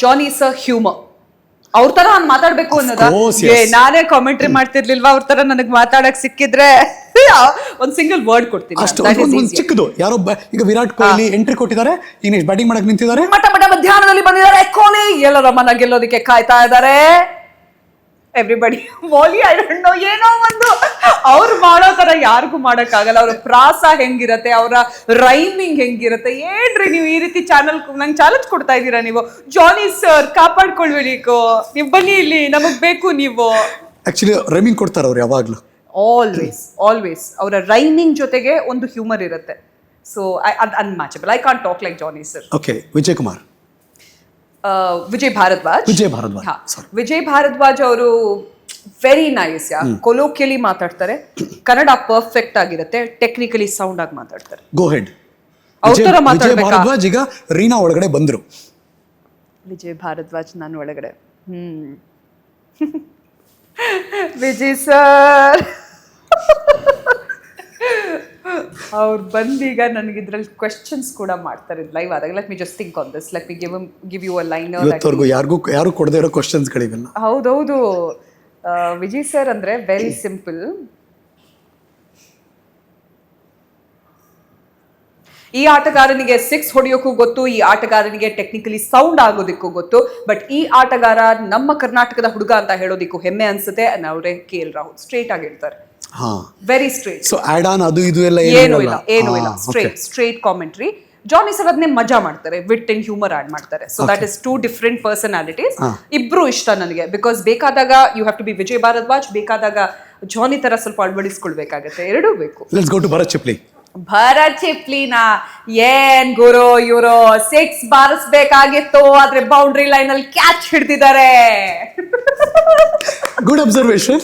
ಜಾನಿ sir humour. ಅವ್ರ ತರ ನಾನ್ ಮಾತಾಡ್ಬೇಕು ಅನ್ನೋದ, ನಾನೇ ಕಾಮೆಂಟ್ರಿ ಮಾಡ್ತಿರ್ಲಿಲ್ವಾ ಅವ್ರ ತರ ನನಗ್ ಮಾತಾಡಕ್ ಸಿಕ್ಕಿದ್ರೆ ಒಂದ್ ಸಿಂಗಲ್ ವರ್ಡ್ ಕೊಡ್ತೀನಿ. ಚಿಕ್ಕದು ಯಾರೋ ಈಗ ವಿರಾಟ್ ಕೊಹ್ಲಿ ಎಂಟ್ರಿ ಕೊಟ್ಟಿದ್ದಾರೆ, ಈಗ ಬ್ಯಾಟಿಂಗ್ ಮಾಡಕ್ ನಿಂತಿದ್ದಾರೆ, ಮಠ ಮಧ್ಯಾಹ್ನದಲ್ಲಿ ಬಂದಿದ್ದಾರೆ, ಕೊಹ್ಲಿ ಎಲ್ಲರ ಮನ ಗೆಲ್ಲೋದಕ್ಕೆ ಕಾಯ್ತಾ ಇದ್ದಾರೆ. Everybody Molly I don't know, ಏನೋ ಒಂದು ಅವ್ರು ಮಾಡೋ ತರ ಯಾರಿಗೂ ಮಾಡಕ್ ಆಗಲ್ಲ. ಅವ್ರ ಪ್ರಾಸ ಹೆಂಗಿರತ್ತೆ, ಅವರ ರೈಮಿಂಗ್ ಹೆಂಗಿರತ್ತೆ. ಏನ್ರಿ ನೀವು ಈ ರೀತಿ ಚಾನಲ್ ನಂಗೆ ಚಾಲೆಂಜ್ ಕೊಡ್ತಾ ಇದ್ದೀರಾ ನೀವು? ಜಾನಿ ಸರ್ ಕಾಪಾಡ್ಕೊಳ್ಬೇಕು, ನೀವು ಬನ್ನಿ ಇಲ್ಲಿ, ನಮಗ್ ಬೇಕು ನೀವು. ಆಕ್ಚುಲಿ ರೈಮಿಂಗ್ ಕೊಡ್ತಾರೆ ಅವ್ರು ಯಾವಾಗ್ಲೂ, ಆಲ್ವೇಸ್ ಅವರ ರೈಮಿಂಗ್ ಜೊತೆಗೆ ಒಂದು ಹ್ಯೂಮರ್ ಇರುತ್ತೆ. So unmatchable. I can't talk like Johnny sir. Okay, Vijay Kumar, Vijay Bharadwaj. Vijay Bharadwaj ಅವರು ವೆರಿ ನೈಸ್. ಕೊಲೋಕಿಯಲಿ ಮಾತಾಡ್ತಾರೆ, ಕನ್ನಡ ಪರ್ಫೆಕ್ಟ್ ಆಗಿರುತ್ತೆ, ಟೆಕ್ನಿಕಲಿ ಸೌಂಡ್ ಆಗಿ ಮಾತಾಡ್ತಾರೆ. Go ahead. ಅವ್ರ ಮಾತಾಡ್ಬೇಕಾ? ಈಗ ರೀನಾ ಒಳಗಡೆ ಬಂದ್ರು. ವಿಜಯ್ ಭಾರದ್ವಾಜ್ ನಾನು ಒಳಗಡೆ. ವಿಜಯ್ ಸರ್ ಅವ್ರು ಬಂದೀಗ ನನಗೆ ಇದ್ರಲ್ಲಿ ಕ್ವೆಶ್ಚನ್ಸ್ ಕೂಡ ಮಾಡ್ತಾರೆ ಲೈವ್ ಆದಾಗ. Let me just think on this. Let me give you a line. ಇವತ್ತವರೆಗೂ ಯಾರು ಕೊಡದೇ ಇರೋ ಕ್ವೆಶ್ಚನ್ಸ್ ಗಳಿವೆಲ್ಲ. ಹೌದೌದು. ವಿಜಯ್ ಸರ್ ಅಂದ್ರೆ ವೆರಿ ಸಿಂಪಲ್. ಈ ಆಟಗಾರನಿಗೆ 6 ಹೊಡೆಯೋಕ್ಕೂ ಗೊತ್ತು, ಈ ಆಟಗಾರನಿಗೆ ಟೆಕ್ನಿಕಲಿ ಸೌಂಡ್ ಆಗೋದಕ್ಕೂ ಗೊತ್ತು. ಬಟ್ ಈ ಆಟಗಾರ ನಮ್ಮ ಕರ್ನಾಟಕದ ಹುಡುಗ ಅಂತ ಹೇಳೋದಿಕ್ಕೂ ಹೆಮ್ಮೆ ಅನ್ಸುತ್ತೆ. ಅವರೇ KL ರಾಹುಲ್. ಸ್ಟ್ರೇಟ್ ಆಗಿರ್ತಾರೆ, very straight. So add on ಅದು ಇದು ಎಲ್ಲ ಏನೂ ಇಲ್ಲ. Straight commentary. ಜಾನಿ ಸರ್ ಅದನ್ನೇ ಮಜಾ ಮಾಡ್ತಾರೆ, ವಿಟ್ ಅಂಡ್ ಹ್ಯೂಮರ್ ಆಡ್ ಮಾಡ್ತಾರೆ. So that is 2 different personalities. ಇಬ್ರು ಇಷ್ಟ ನನಗೆ. ಬಿಕಾಸ್ ಬೇಕಾದಾಗ you have to be Vijay Bharadwaj, ಬೇಕಾದಾಗ ಜಾನಿ ತರ ಸ್ವಲ್ಪ ಅಳವಡಿಸ್ಕೊಳ್ಬೇಕಾಗತ್ತೆ. ಎರಡೂ ಬೇಕು. Let's go to Bharat Chipli. Bharat ಚಿಪ್ಲಿನ ಏನ್ ಗುರು, ಇವರು 6 ಬಾರಿಸ್ಬೇಕಾಗಿತ್ತು, ಆದ್ರೆ ಬೌಂಡ್ರಿ ಲೈನ್ ಅಲ್ಲಿ ಕ್ಯಾಚ್ ಹಿಡ್ದಿದ್ದಾರೆ. Good observation.